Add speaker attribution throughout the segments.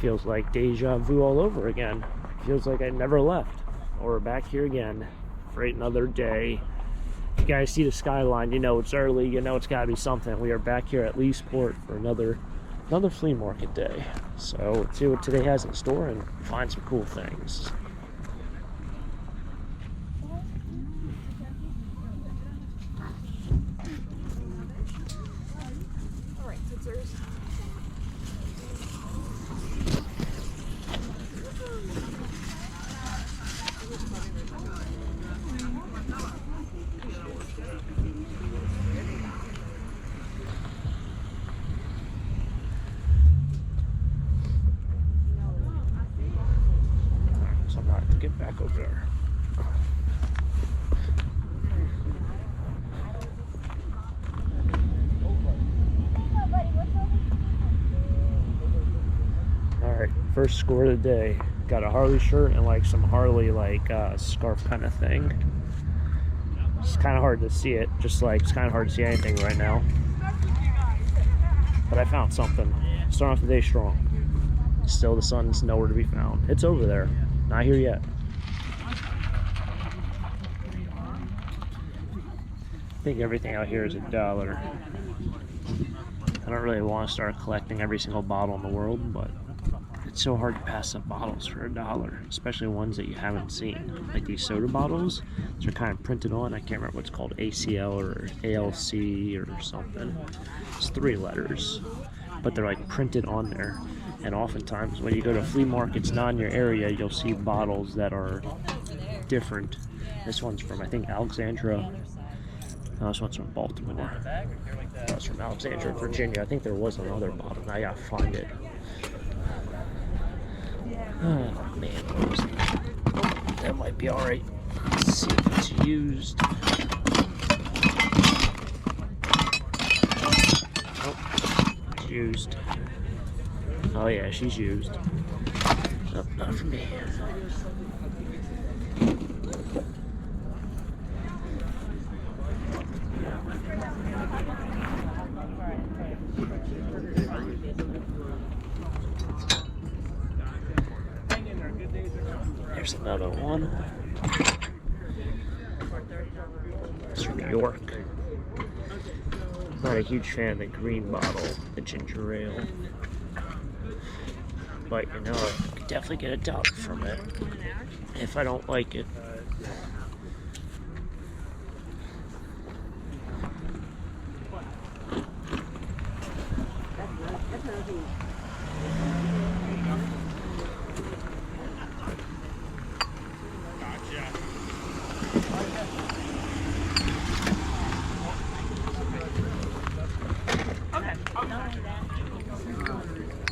Speaker 1: Feels like deja vu all over again. Feels like I never left. We're back here again for another day. If you guys see the skyline, you know it's early, you know it's gotta be something. We are back here at Leesport for another flea market day. So let's see what today has in store and find some cool things. So I'm gonna have to get back over there. Alright, first score of the day. Got a Harley shirt and like some Harley scarf kind of thing. It's kind of hard to see it, it's kind of hard to see anything right now. But I found something. Starting off the day strong. Still the sun's nowhere to be found. It's over there. Not here yet. I think everything out here is $1. I don't really want to start collecting every single bottle in the world, but it's so hard to pass up bottles for $1, especially ones that you haven't seen. Like these soda bottles, they're kind of printed on. I can't remember what's called, ACL or ALC or something. It's 3 letters, but they're like printed on there. And oftentimes when you go to flea markets not in your area, you'll see bottles that are different. This one's from, I think, Alexandria. No, this one's from Baltimore. That's from Alexandria, Virginia. I think there was another bottle. Now I gotta find it. Oh man, that might be alright. Let's see if it's used. Oh, it's used. Oh yeah, she's used. Oh, not for me. There's another one. It's from New York. Not a huge fan of the green bottle, the ginger ale. But you know, I could definitely get $1 from it if I don't like it.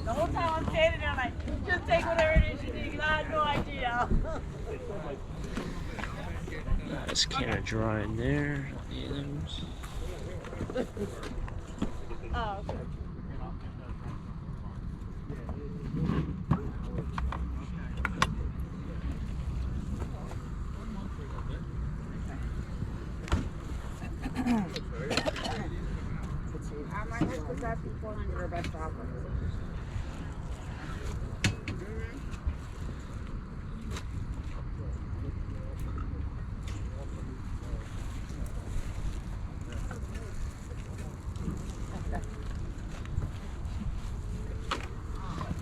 Speaker 2: The whole time I'm standing there, like, just take whatever it is you need, because I had no idea.
Speaker 1: This can of dry in there. Items.
Speaker 2: Oh, okay.
Speaker 3: I might have put that before on your best offer.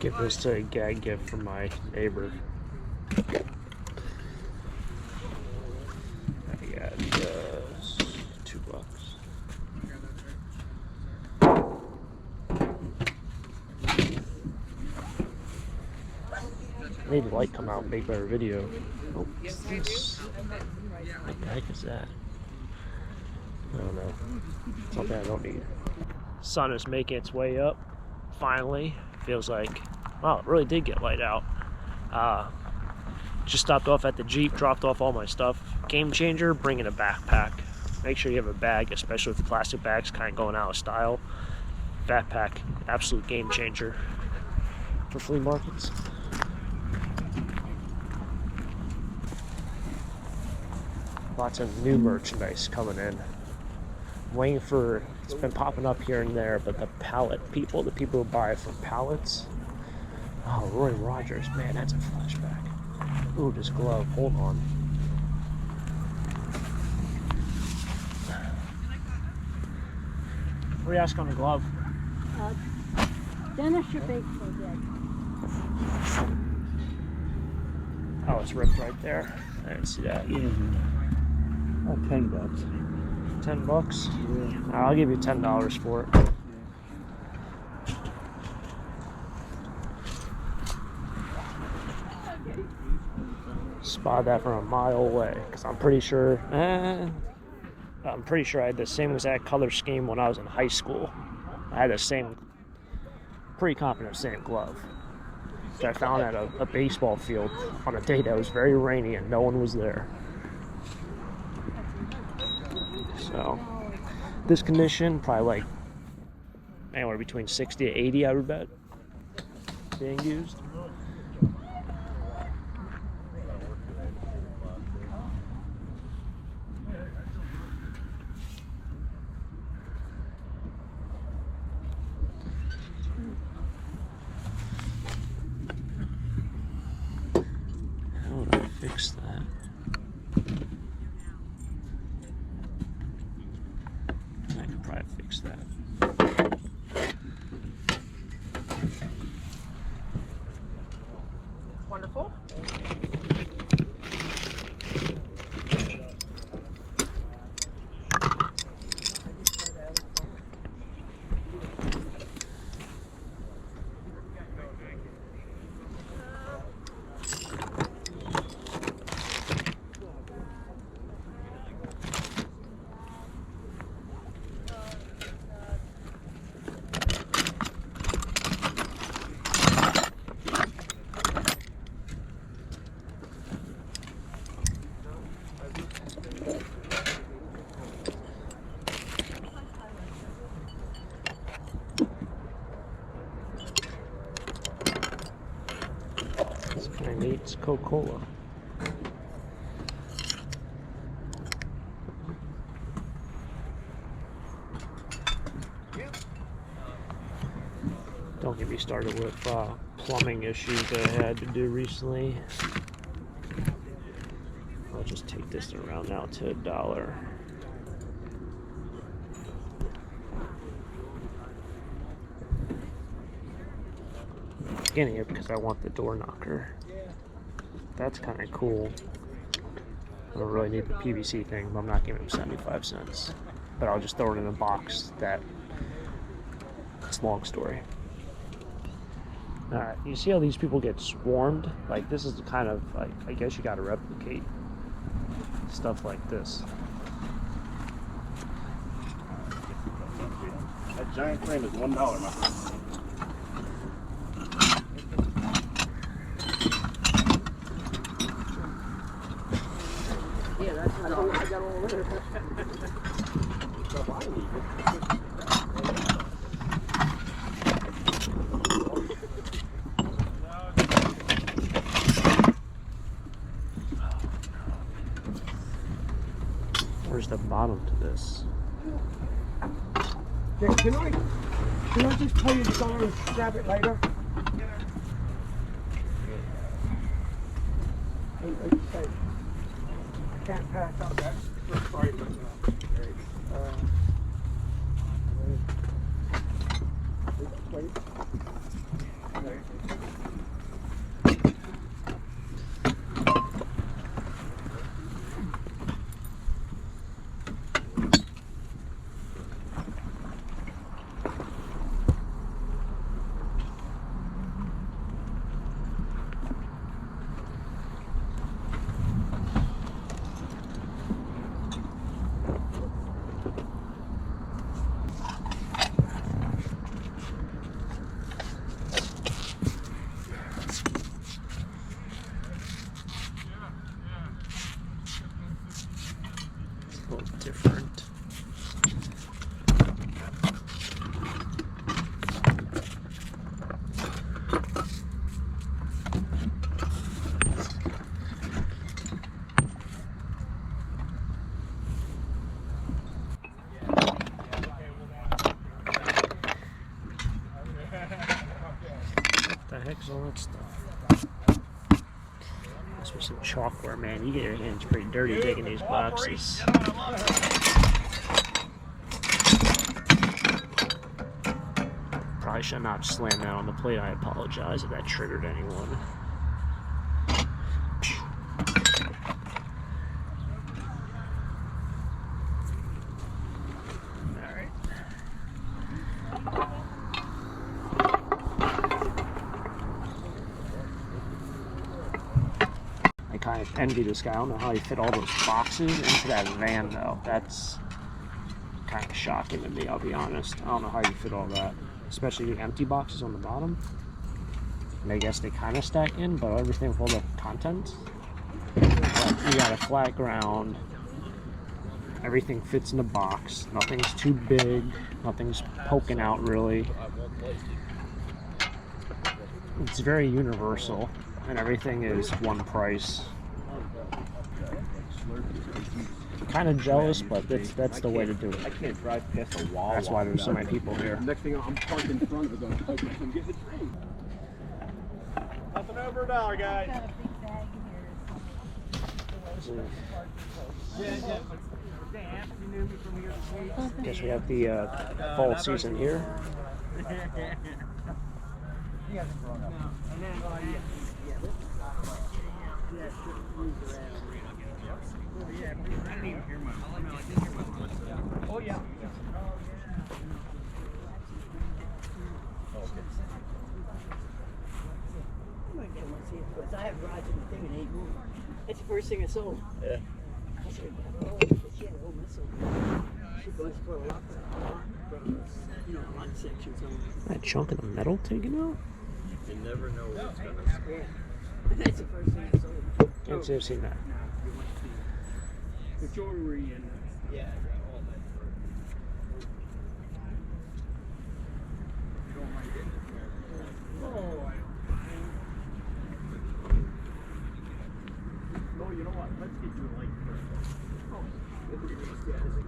Speaker 1: Give this to a gag gift from my neighbor. I got $2. I need the light come out and make better video. Oh, what the heck is that? I don't know. Something I don't need. Sun is making its way up. Finally, feels like, wow, it really did get light out. Just stopped off at the Jeep, dropped off all my stuff. Game changer, bringing a backpack. Make sure you have a bag, especially with plastic bags kind of going out of style. Backpack, absolute game changer for flea markets. Lots of new merchandise coming in. Waiting for, it's been popping up here and there, but the pallet people, the people who buy from pallets, Oh, Roy Rogers. Man, that's a flashback. Ooh, this glove. Hold on. What do you ask on the glove?
Speaker 3: Dennis should be so good.
Speaker 1: Oh, it's ripped right there. I didn't see that.
Speaker 4: Yeah. Oh, $10.
Speaker 1: $10?
Speaker 4: Yeah.
Speaker 1: I'll give you $10 for it. Spot that from a mile away, because I'm pretty sure I had the same exact color scheme when I was in high school. I had the same, pretty confident same glove that I found at a baseball field on a day that was very rainy and no one was there. So this condition, probably like anywhere between 60 to 80, I would bet, being used. How would I fix that? I could probably fix that.
Speaker 2: Wonderful.
Speaker 1: It's kind of neat. It's Coca-Cola. Don't get me started with plumbing issues that I had to do recently. I'll just take this around now to $1. Getting it because I want the door knocker. That's kind of cool. I don't really need the PVC thing, but I'm not giving him 75 cents. But I'll just throw it in a box. It's a long story. Alright, you see how these people get swarmed? Like, this is the kind of, like, I guess you gotta replicate stuff like this.
Speaker 4: That giant frame is $1, my friend.
Speaker 3: Yeah, that's what I got all over.
Speaker 1: Where's the bottom to this?
Speaker 5: Yeah, can I just tell you to go and grab it later? I can't pass up that. Sorry, but wait.
Speaker 1: the heck's all that stuff? Must be some chalkware, man. You get your hands pretty dirty digging these boxes. Probably should not slam that on the plate. I apologize if that triggered anyone. I kind of envy this guy. I don't know how he fit all those boxes into that van, though. That's kind of shocking to me, I'll be honest. I don't know how you fit all that, especially the empty boxes on the bottom. And I guess they kind of stack in, but everything full of content. Like, you got a flat ground. Everything fits in a box. Nothing's too big. Nothing's poking out, really. It's very universal. And everything is one price. Kind of jealous, but that's the way to do it.
Speaker 4: I can't drive past a wall.
Speaker 1: That's why there's so many people here.
Speaker 5: Next thing I'm parked in front of it, going, I'm getting the train.
Speaker 4: Nothing over $1, guys.
Speaker 2: Got a big bag in here.
Speaker 1: Guess we have the fall season here.
Speaker 5: Oh, yeah.
Speaker 3: I have Roger the thing and ain't moving. That's the first thing I saw.
Speaker 4: Yeah.
Speaker 3: I said, oh, she had a whole missile. She goes for a lot from, you know, one section. So.
Speaker 1: That chunk of the metal taken out?
Speaker 4: You never know what's going to
Speaker 3: Yeah. That's the first thing I saw.
Speaker 1: Can't say I've seen that.
Speaker 5: The jewelry and
Speaker 4: Yeah, all that.
Speaker 5: no, you know what? Let's get you a light first. Oh, it's external.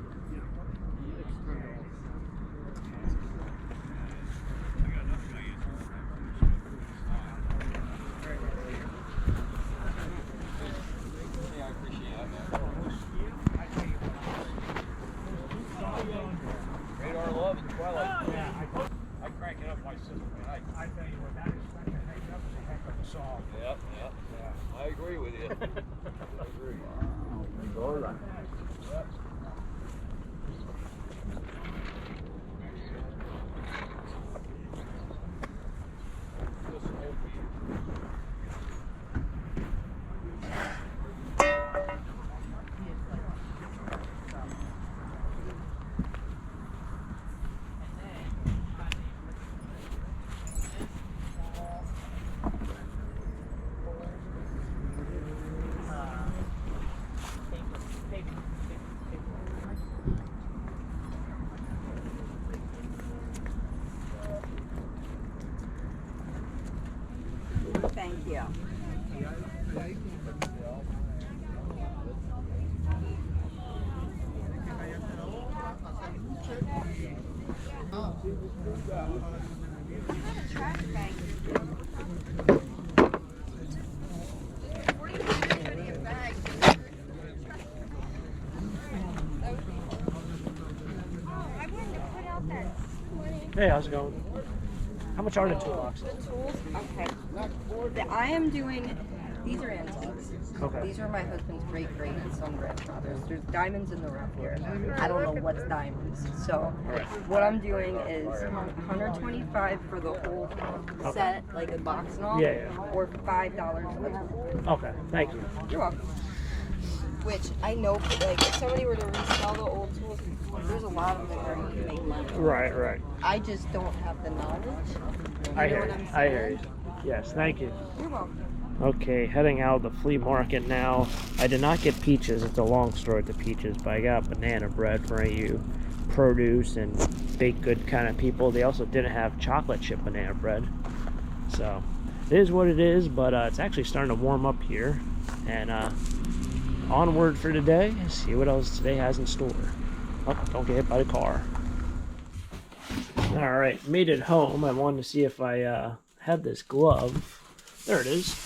Speaker 4: Radar 11, Twilight.
Speaker 5: I crank it up my system, and I tell you what, that is crank it up as a heck of a saw.
Speaker 4: Yep. I agree with you. I agree.
Speaker 5: All right.
Speaker 2: Thank you.
Speaker 1: Hey, how's it going? How much are the toolboxes?
Speaker 6: The tools, okay. I am doing, these are antiques.
Speaker 1: Okay.
Speaker 6: These are my husband's great and some grandfathers. There's diamonds in the rough here. I don't know what's diamonds. So what I'm doing is 125 for the whole set, like the box and all,
Speaker 1: Yeah.
Speaker 6: or $5 a
Speaker 1: Okay, thank you.
Speaker 6: You're welcome. Which I know, like, if somebody were to resell the old tools, there's a lot of them where you can make money.
Speaker 1: Right.
Speaker 6: I just don't have the knowledge. You
Speaker 1: I
Speaker 6: know
Speaker 1: hear
Speaker 6: what
Speaker 1: you.
Speaker 6: I'm
Speaker 1: I hear
Speaker 6: saying?
Speaker 1: you. Yes, thank you.
Speaker 6: You're welcome.
Speaker 1: Okay, heading out of the flea market now. I did not get peaches. It's a long story with the peaches, but I got banana bread for you produce and baked good kind of people. They also didn't have chocolate chip banana bread. So, it is what it is, but it's actually starting to warm up here. And onward for today. See what else today has in store. Oh, don't get hit by the car. Alright, made it home. I wanted to see if I had this glove. There it is.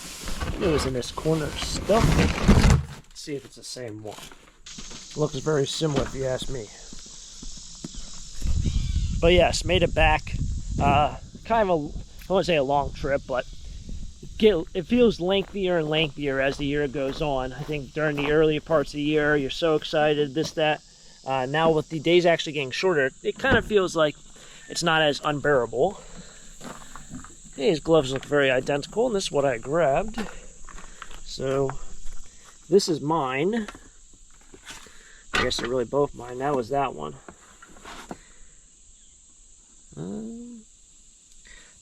Speaker 1: It was in this corner stuff. Let's see if it's the same one. Looks very similar if you ask me. But yes, made it back. Kind of a, I wouldn't say a long trip, but it feels lengthier and lengthier as the year goes on. I think during the early parts of the year, you're so excited, this, that. Now with the days actually getting shorter, it kind of feels like it's not as unbearable. These gloves look very identical, and this is what I grabbed. So, this is mine. I guess they're really both mine. That was that one.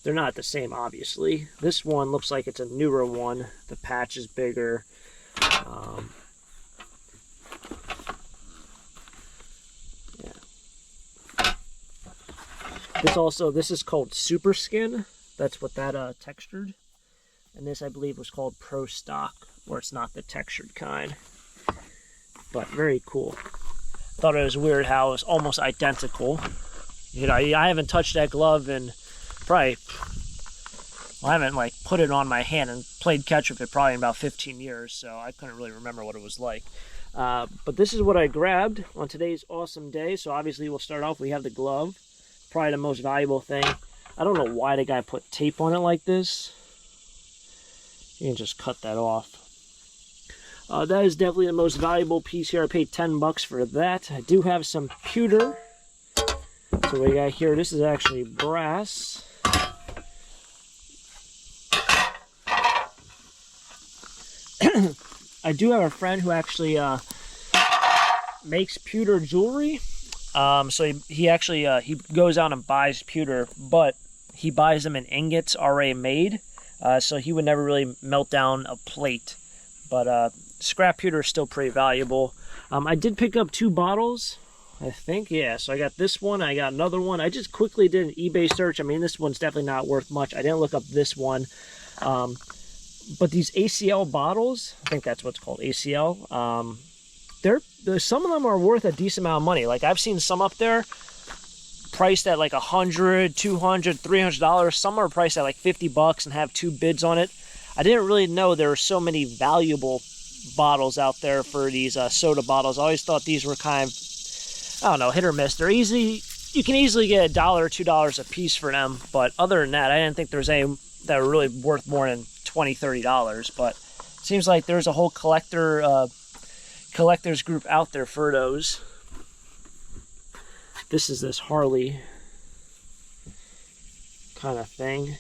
Speaker 1: They're not the same, obviously. This one looks like it's a newer one. The patch is bigger. Yeah. This is called Super Skin. That's what that textured. And this, I believe, was called Pro Stock, where it's not the textured kind. But very cool. Thought it was weird how it was almost identical. You know, I haven't touched that glove in probably, well, I haven't like put it on my hand and played catch with it probably in about 15 years, so I couldn't really remember what it was like. But this is what I grabbed on today's awesome day. So obviously we'll start off, we have the glove, probably the most valuable thing. I don't know why the guy put tape on it like this. You can just cut that off. That is definitely the most valuable piece here. I paid 10 bucks for that. I do have some pewter. So what we got here, this is actually brass. I do have a friend who actually makes pewter jewelry. So he actually he goes out and buys pewter, but he buys them in ingots already made. So he would never really melt down a plate. But scrap pewter is still pretty valuable. I did pick up 2 bottles, I think. Yeah, so I got this one. I got another one. I just quickly did an eBay search. I mean, this one's definitely not worth much. I didn't look up this one. But these ACL bottles, I think that's what's called, ACL. Some of them are worth a decent amount of money. Like, I've seen some up there priced at like $100, $200, $300. Some are priced at like 50 bucks and have 2 bids on it. I didn't really know there were so many valuable bottles out there for these soda bottles. I always thought these were kind of, I don't know, hit or miss. They're easy. You can easily get $1 or $2 a piece for them. But other than that, I didn't think there was any that were really worth more than $20, $30. But it seems like there's a whole collectors group out there for those. This is this Harley kind of thing.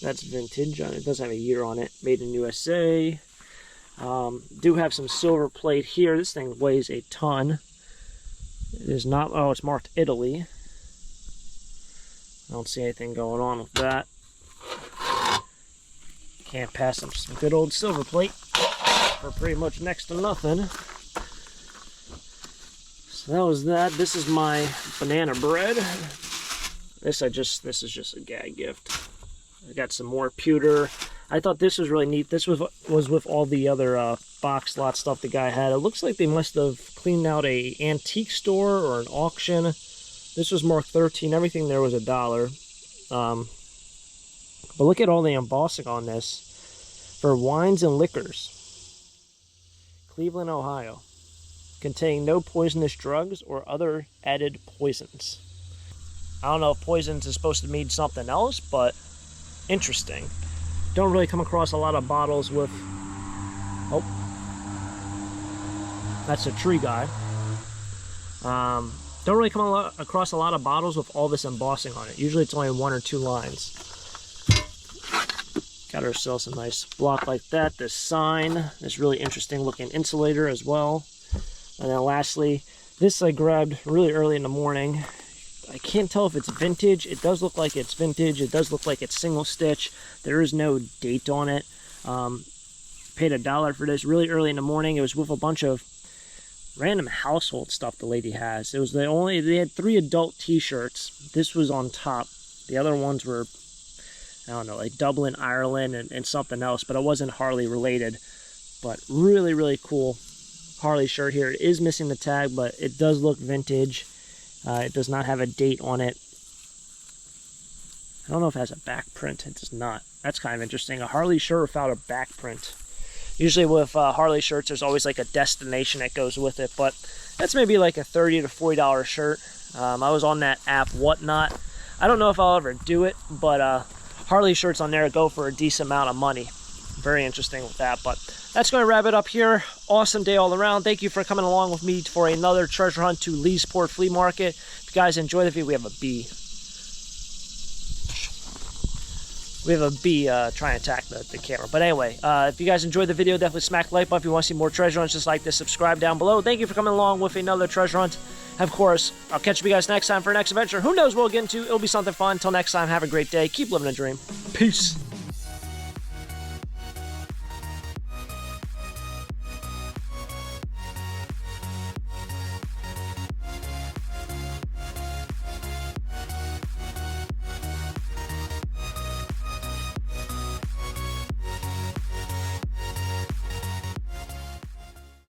Speaker 1: That's vintage. It does have a year on it. Made in USA. Do have some silver plate here. This thing weighs a ton. It is not, oh, it's marked Italy. I don't see anything going on with that. Can't pass up some good old silver plate for pretty much next to nothing. So that was that. This is my banana bread. This is just a gag gift. I got some more pewter. I thought this was really neat. This was with all the other box lot stuff the guy had. It looks like they must have cleaned out a antique store or an auction. This was marked 13. Everything there was $1. But look at all the embossing on this. For wines and liquors. Cleveland, Ohio. Containing no poisonous drugs or other added poisons. I don't know if poisons is supposed to mean something else, but interesting. Don't really come across a lot of bottles with... Oh. That's a tree guy. Don't really come across a lot of bottles with all this embossing on it. Usually it's only 1 or 2 lines. Got ourselves a nice block like that. This sign, this really interesting looking insulator as well. And then lastly, this I grabbed really early in the morning. I can't tell if it's vintage. It does look like it's vintage. It does look like it's single stitch. There is no date on it. Paid $1 for this really early in the morning. It was with a bunch of random household stuff the lady has. It was they had 3 adult t-shirts. This was on top. The other ones were, I don't know, like Dublin, Ireland, and something else, but it wasn't Harley related. But really, really cool Harley shirt here. It is missing the tag, but it does look vintage. It does not have a date on it. I don't know if it has a back print. It does not. That's kind of interesting. A Harley shirt without a back print. Usually with Harley shirts, there's always like a destination that goes with it, but that's maybe like a $30 to $40 shirt. I was on that app, Whatnot. I don't know if I'll ever do it, but Harley shirts on there go for a decent amount of money. Very interesting with that, but that's going to wrap it up here. Awesome day all around. Thank you for coming along with me for another treasure hunt to Leesport Flea Market. If you guys enjoy the video, we have a bee. We have a bee trying to attack the camera. But anyway, if you guys enjoyed the video, definitely smack the like button. If you want to see more treasure hunts just like this, subscribe down below. Thank you for coming along with another treasure hunt. Of course, I'll catch you guys next time for our next adventure. Who knows what we'll get into? It'll be something fun. Until next time, have a great day. Keep living a dream. Peace.